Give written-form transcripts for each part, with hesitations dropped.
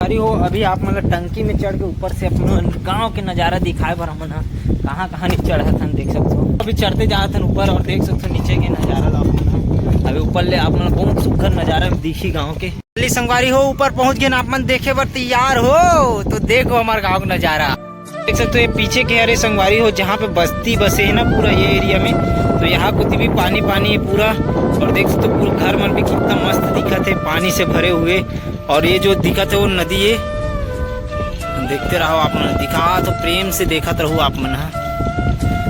संगवारी हो अभी आप मतलब टंकी में चढ़ के ऊपर से अपना गांव के नज़ारा दिखाए बर हमन कहाँ कहाँ नहीं चढ़ा था देख सकते हो। अभी चढ़ते जा थे ऊपर और देख सकते हो नीचे के नज़ारा ला अभी ऊपर ले आप मतलब बहुत सुंदर नज़ारा दिखी गाँव के। संगवारी हो ऊपर पहुँच गए ना आप मन देखे बर तैयार हो तो देखो हमारे गाँव का नज़ारा देख सकते हो। ये पीछे के हरे संगवारी हो जहाँ पे बस्ती बसे है ना पूरा ये एरिया में, तो यहाँ को भी पानी पानी है पूरा। और देख सकते हो पूरा घर मन भी कितना मस्त दिखत है पानी से भरे हुए। और ये जो दिखत है वो नदी है, देखते रहो आप मन, दिखा तो प्रेम से देखत रहो आप मन।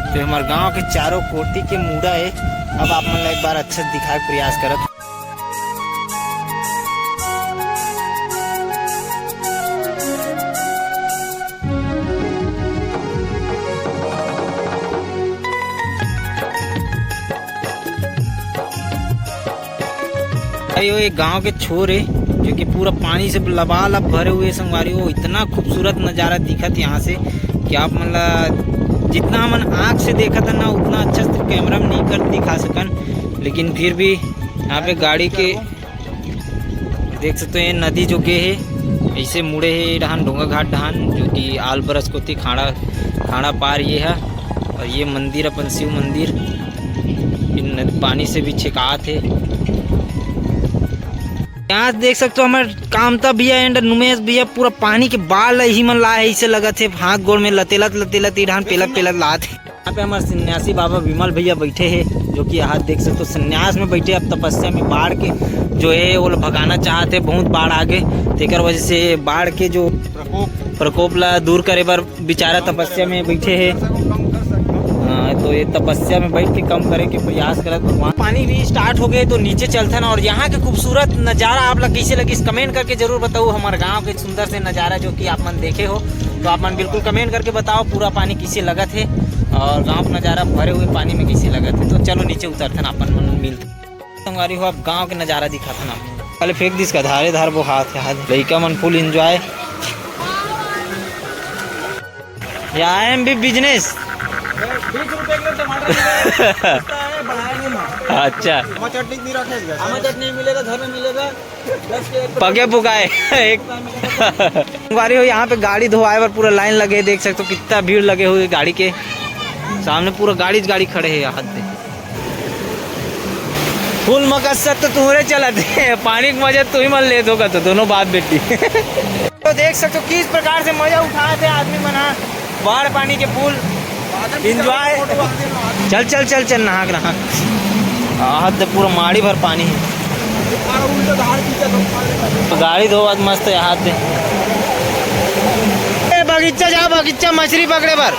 तो हमारे गांव के चारों कोटी के मुड़ा है। अब आप मन एक बार अच्छा दिखाए प्रयास करत। ये एक गांव के छोर है जो कि पूरा पानी से लबालब भरे हुए संगवारी हो। इतना खूबसूरत नज़ारा दिखत यहाँ से कि आप मतलब जितना मन आँख से देखा था ना उतना अच्छा से कैमरा में नहीं कर दिखा सकन, लेकिन फिर भी यहाँ पे गाड़ी के देख सकते हैं। नदी जो गे है ऐसे मुड़े है डहान डोंगा घाट डहान जो कि आल बरस कोती खाड़ा पार ये है। और ये मंदिर अपन शिव मंदिर पानी से भी छिकात है। यहाँ देख सकते हो हमारे कामता भैया एंड नुमेश भैया पूरा पानी के बाल ही मन ला है, ऐसे लगा थे हाथ गोड़ में लतेलत ईरान पेलत लात है। यहाँ पे हमारे सन्यासी बाबा विमल भैया बैठे हैं जो कि यहाँ देख सकते हो सन्यास में बैठे। अब तपस्या में बाढ़ के जो है वो भगाना चाहते, बहुत बाढ़ आगे तेकर वजह से बाढ़ के जो प्रकोप ला दूर करे बर बेचारा तपस्या में बैठे है। तो ये तपस्या में बैठ के कम करे के प्रयास करत भगवान। पानी भी स्टार्ट हो गए तो नीचे चलते ना। और यहाँ के खूबसूरत नज़ारा आप लोग कैसे लगी कमेंट करके जरूर बताओ। हमारे गांव के सुंदर से नज़ारा जो कि आप मन देखे हो तो आप मन बिल्कुल कमेंट करके बताओ पूरा पानी किसे लगा थे और गाँव का नज़ारा भरे हुए पानी में कैसे लगा थे। तो चलो नीचे उतरते ना अपन मन मिलते संगवारी हो। अब गाँव के नज़ारा दिखा था ना पहले फेंक दिस का धारे धार वो हाथ लड़का मन फुल इंजॉय। बिजनेस 20 रुपए किलो टमाटर अच्छा चटनी नहीं मिलेगा घर में मिलेगा 10 के पगे पुकाए एक बारी हो। यहाँ पे गाड़ी धोआए पर पूरा लाइन लगे देख सकते हो कितना भीड़ लगे हुए गाड़ी के सामने पूरा गाड़ी खड़े है। यहाँ पे फुल मकसद तो तुम्हारे चलते है, पानी का मजा तू ही मन ले दोगा तो दोनों बात बेटी तो देख सकते हो किस प्रकार से मजा उठाए थे आदमी मना बाढ़ पानी के फूल इंजॉय। चल नहा रहा हाथ पूरा माड़ी भर पानी है। तो गाड़ी धो आज मस्त है हाथ दे बगीचा जा बगीचा मछली पकड़े भर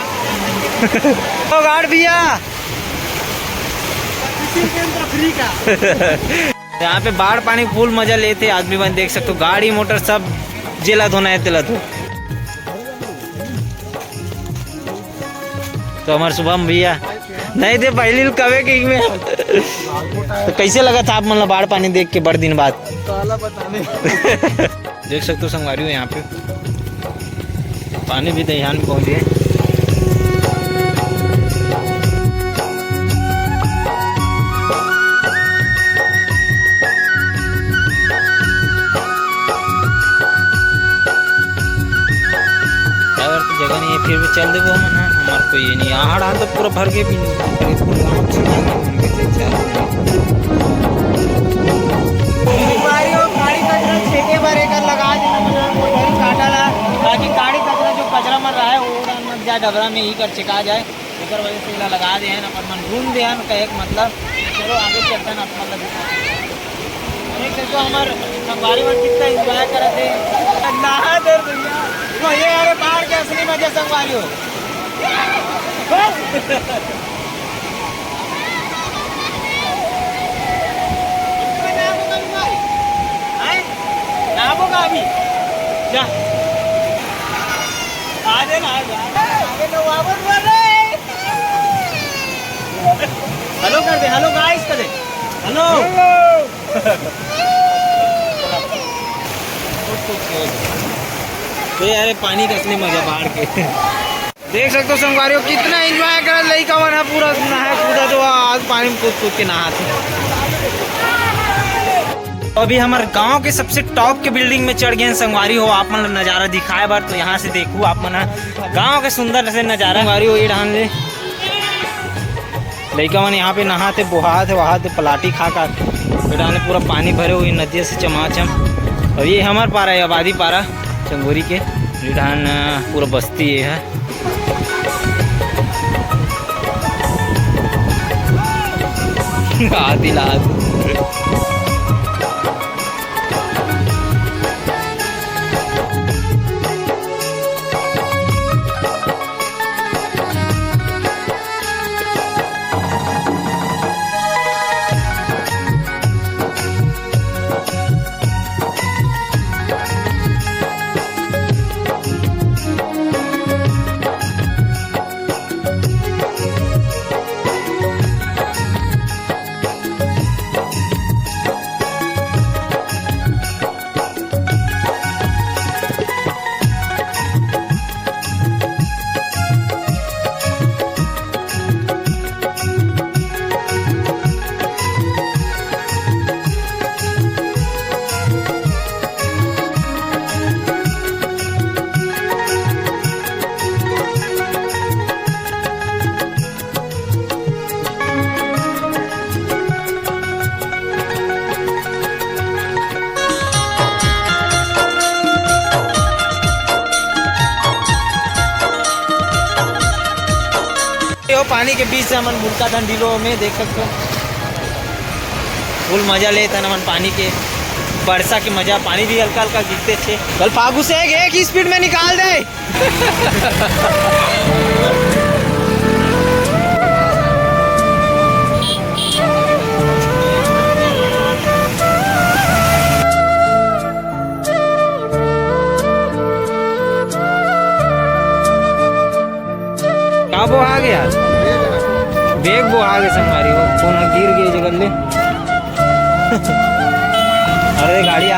तो गाड़ भैया यहाँ पे बाढ़ पानी फुल मजा लेते आदमी बन देख सकते हो। गाड़ी मोटर सब जेला धोना है तेला धो। तो हमारे शुभम भैया नहीं थे पहली कवे के में तो कैसे लगा था आप मतलब बाढ़ पानी देख के बड़े दिन बाद देख सकते हो संगवारी हो यहाँ पे पानी भी दहियान में पहुँच गए। जगह नहीं है फिर भी चल दे वो मन हमारे को ये नहीं आड़ तो पूरा भर के ताकि गाड़ी कचरा जो कचरा मर रहा है वो मत जाए डबरा में ही कर छिका जाए एक वजह से लगा दे अपन मन घूम दे कहे मतलब। चलो आगे चलता ना मतलब देख सकते हो हमारे संगवारी में कितना इंजॉय करते ये अरे बाहर के असली मजे संगवारी हो अभी जा हेलो कर दे हेलो गाइस कर दे हेलो तो यार पानी का असली मजा बाढ़ के देख सकते हो संगवारी हो कितना एंजॉय कर लड़का बना पूरा नहा कूदा तो आज पानी में कूद के नहाते। तो अभी हमारे गांव के सबसे टॉप के बिल्डिंग में चढ़ गए संगवारी हो। आप मन नजारा दिखाए बार तो यहाँ से देखू आप मन गांव के सुंदर से नजारा। संगवारी हो ये ढान ले लड़का मन यहाँ पे नहाते बोहाते वहाते पलाटी खा डाले पूरा पानी भरे हुए नदी से चमाचम। और ये हमार पारा है आबादी पारा चंगोरी के ढान पूरा बस्ती ये है। आदि लाद पानी के बीच से हम मुल्का डंडीलो में देख सकते हो फुल मजा लेते हैं पानी के वर्षा के मजा। पानी भी हल्का हल्का गिरते थे। कल फागू से एक ही स्पीड में निकाल दे। कहाँ वो आ गया बेग वो आ गए संगवारी हो कौन गिर गई जगह ले। अरे गाड़ी आ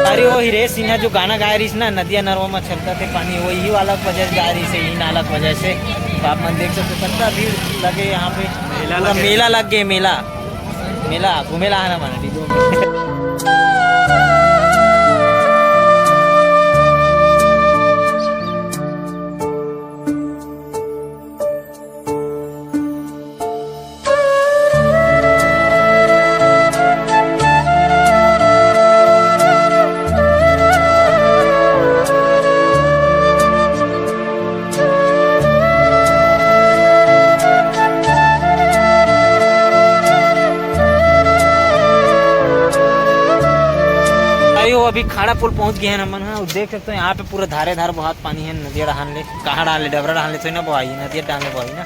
अरे वो हिरेश सिन्हा जो गाना गा रही ना नदिया नरवा में चलता थे पानी वही वाला वजह से गा रही से ही नाला वजह से। तो आप मन देख सकते कितना भीड़ लगे यहाँ पे। मेला लग गए मेला घूमेला है ना माना। अभी खाड़ा पुल पहुंच गए हैं हम। हाँ देख सकते हैं यहाँ पे पूरा धारे धार बहुत पानी है। नदिया डाल ले कहाँ डाल ले डबरा डाल ले तो ना बहाई नदिया डालने बहाई ना।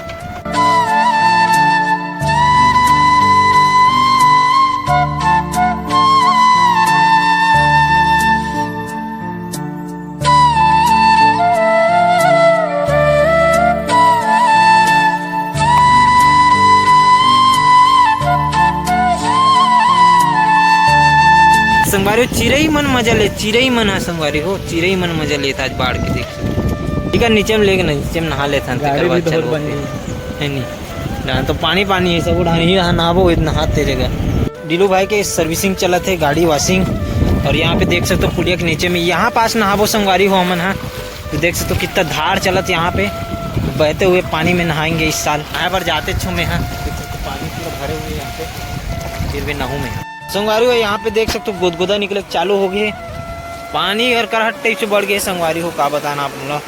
संगवारी हो चिरई मन मजा ले चिरई मन है संगवारी हो चिरई मन मजा लेता आज बाढ़ के देख ठीक है। नीचे में लेके नीचे में नहा लेता नहीं तो पानी है सब नहाबो नहाते जगह। डीलू भाई के सर्विसिंग चला थे गाड़ी वॉशिंग। और यहाँ पे देख सकते हो पुलिया के नीचे में यहाँ पास नहाबो संगवारी हो हमन। हाँ तो देख सकते हो कितना धार चलत यहाँ पे बहते हुए पानी में नहाएंगे इस साल। यहाँ पर जाते छो में। हाँ देख सकते पानी पूरा भरे हुए यहाँ पे फिर भी नहू में संगवारी हो। यहाँ पे देख सकते हो गोदगोदा निकले चालू हो गए पानी और करहट टाइप से बढ़ गए संगवारी हो। का बताना आप लोग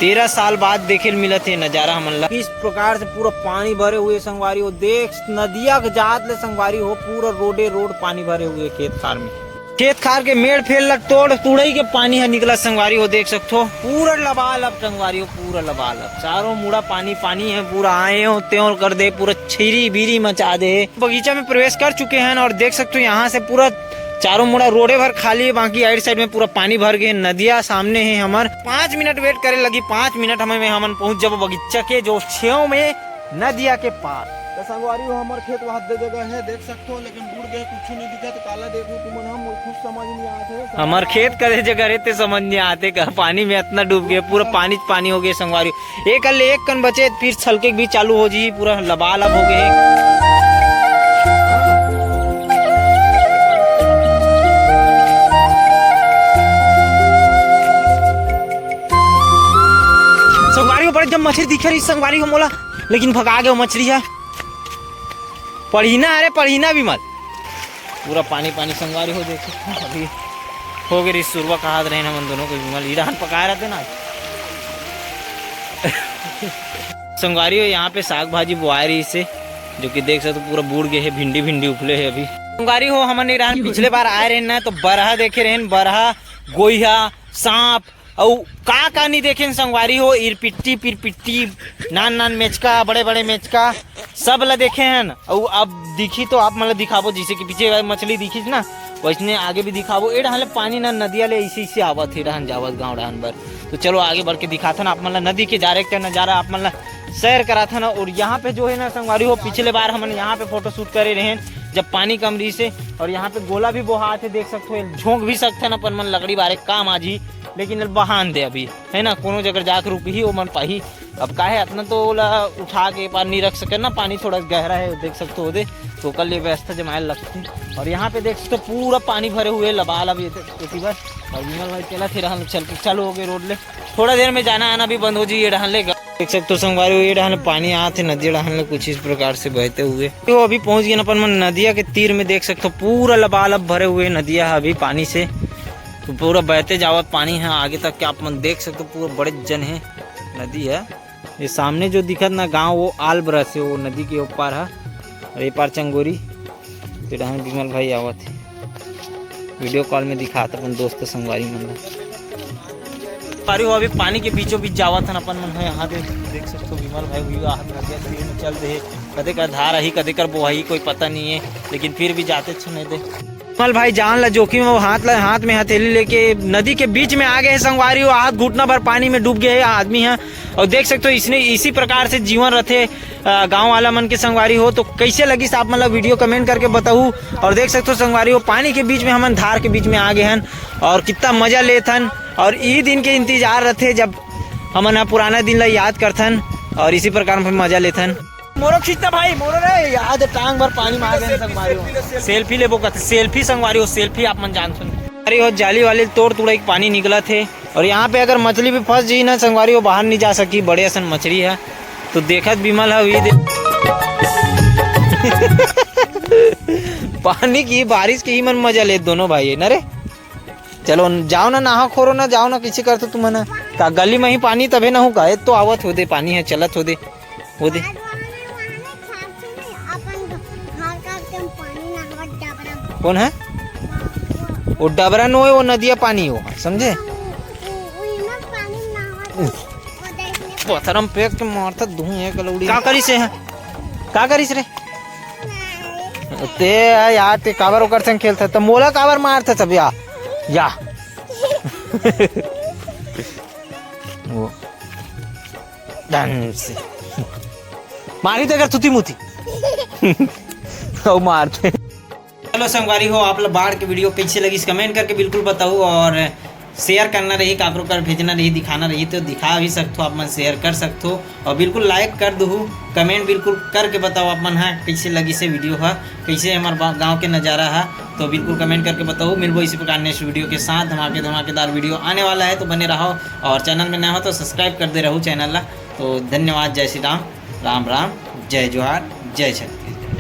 13 साल बाद देखे मिला थे नजारा हमन इस प्रकार से पूरा पानी भरे हुए संगवारी हो। देख नदिया के जात ले संगवारी हो पूरा रोड पानी भरे हुए खेत खार में। खेत खार के मेड़ फेल तोड़ तुड़ई के पानी है निकला संगवारी हो। देख सकते हो पूरा लबालब संगवारी हो पूरा लबालब चारों मुड़ा पानी है पूरा। आए हो त्यों कर दे पूरा छिरी बीरी मचा दे। बगीचा में प्रवेश कर चुके हैं और देख सकते हो यहाँ से पूरा चारों मुड़ा रोडे भर खाली है। बाकी आइड साइड में पूरा पानी भर गए। नदिया सामने है हमार 5 मिनट वेट करे लगी 5 मिनट हमें हम पहुंच जब बगीचा के जो छेव में नदिया के पास। तो संगवारी हो हमार खेत वहां दे जगह है देख सकते हो, लेकिन बूढ़ गए कुछ नहीं दिखा तो काला देखो तुम हम कुछ समझ नहीं आते। हमार खेत करे जगह रहते समझ नहीं आते का पानी में इतना डूब गए, पूरा पानी पानी हो गए संगवारी। एक अल्ले एक कन बचे फिर छलके भी चालू हो जी, पूरा लबालब हो गए। संगवारी पर जब मछली दिख रही संगवारी को मोला, लेकिन भगा गए मछली है। पढ़ीना अरे पढ़ीना भी मत, पूरा पानी पानी संगवारी हो देखे अभी हो गई सुरवा कहा रहे हैं हम दोनों को विमल ईरान पका रहे थे ना। संगवारी हो यहाँ पे साग भाजी बुआ रही से, जो कि देख सकते पूरा बूढ़ गए है, भिंडी भिंडी उखले है अभी। संगवारी हो हमने ईरान पिछले बार आए रहे ना तो बरहा देखे रहे, बरहा गोइहा सांप और का नहीं देखे संगवारी हो, इरपिट्टी पिरपिट्टी नान नान मेचका बड़े बड़े मेचका सब ला देखे हैं। और अब दिखी तो आप मतलब दिखाबो, जैसे कि पीछे मछली दिखी ना वैसने आगे भी दिखाबो। ए डहाले पानी ना नदिया ले इसी आवत ही रहन जावत गाँव डहान भर। तो चलो आगे बढ़ के दिखाता ना आप मतलब नदी के जारे का नजारा आप मतलब सैर करा था ना। और यहाँ पे जो है ना संगवारी हो पिछले बार हमने यहाँ पे फोटो शूट करे रहे जब पानी कम रही से, और यहाँ पे गोला भी बोहा थे देख सकते हो, झोंक भी सकते ना पर मन लकड़ी बारे काम आज ही, लेकिन बहान दे अभी है ना, कोनो जगह जाकर रुक ही वो मन पाही। अब का है अपना तो उठा के पानी नहीं रख सके ना, पानी थोड़ा गहरा है देख सकते हो दे, तो कल ये व्यवस्था जमाए लगती। और यहाँ पे देख सकते पूरा पानी भरे हुए लबालब ये बार। और विमल भाई चला थे रहन चल चालू हो गए रोड ले, थोड़ा देर में जाना आना भी बंद हो जी। ये डहान ले देख सकते हो संगवारी ये डहान पानी आते नदी डहान ले कुछ इस प्रकार से बहते हुए। तो अभी पहुंच गए अपन नदिया के तीर में, देख सकते हो पूरा लबालब भरे हुए नदिया है अभी पानी से, तो पूरा बहते जावत पानी है आगे तक के आप मन देख सकते हो, पूरा बड़े जन है नदी है। ये सामने जो दिखत ना गांव वो आलब्रस है, वो नदी के ऊपर है, और ये पार चंगोरी डहान विमल भाई आवत है, वीडियो कॉल में दिखाता अपन दोस्त संगवारी मन पारी हो अभी पानी के बीचों बीच जावत है अपन मन है। यहाँ देख सकते हो विमल भाई हुई हाथ में चल रहे, कदे कर धार ही कदे कर बोहाई कोई पता नहीं है, लेकिन फिर भी जाते नहीं दे। विमल भाई जान ला जोखिम वो हाथ में हथेली लेके नदी के बीच में आ गए संगवारी हो, हाथ घुटना भर पानी में डूब गए आदमी है। और देख सकते हो इसने इसी प्रकार से जीवन रहते गांव वाला मन के संगवारी हो। तो कैसे लगी आप मतलब वीडियो कमेंट करके बताऊ। और देख सकते हो संगवारी हो पानी के बीच में हम धार के बीच में आ गए हैं और कितना मजा लेथन, और ई दिन के इंतजार रहते जब हम पुराना दिन ला याद करथन, और इसी प्रकार हम मजा लेथन। मोरो खींचता भाई मोरो रे याद टांग भर पानी में आ गए संगवारी हो, सेल्फी लेबो कहते सेल्फी संगवारी हो, सेल्फी आप मन जान सुन अरे हो जाली वाले तोड़ तुड़ा पानी निकला थे। और यहाँ पे अगर मछली भी फंस जी ना संगवारी हो बाहर नहीं जा सकी, बड़े असन मछली है। तो देखत विमल है पानी की बारिश की ही मन मजा ले दोनों भाई न रे। चलो जाओ ना नहा खोरो ना, जाओ ना किसी करते तुम ना का गली में ही पानी तबे ना होगा, तो आवत हो दे पानी है चलत हो दे वो दे। कौन है वो डबरा नो है, वो नदिया पानी हो समझे, पत्थरम फेंक के मारता धू एक लौड़ी का करिस है का करिस रे ते यार ते काबर ओकर संग खेलता त मोला काबर मारता सब या वो डांस मारी तो अगर तुती मुती ओ मारते। चलो संगवारी हो आप लोग बाढ़ के वीडियो कैसे लगी कमेंट करके बिल्कुल बताओ, और शेयर करना रही काकरो कर भेजना रही दिखाना रही तो दिखा भी सकते हो आप मन, शेयर कर सकते हो और बिल्कुल लाइक कर दो, कमेंट बिल्कुल करके बताओ आप मन है कैसे लगी से वीडियो है, कैसे हमारे गांव के नज़ारा है, तो बिल्कुल कमेंट करके बताओ। मिलबो इसी प्रकार नेक्स्ट वीडियो के साथ, धमाकेदार वीडियो आने वाला है, तो बने रहो और चैनल में नया हो तो सब्सक्राइब कर दे रहो चैनल ला। तो धन्यवाद, जय श्री राम, राम राम, जय जोहार, जय छत्तीसगढ़।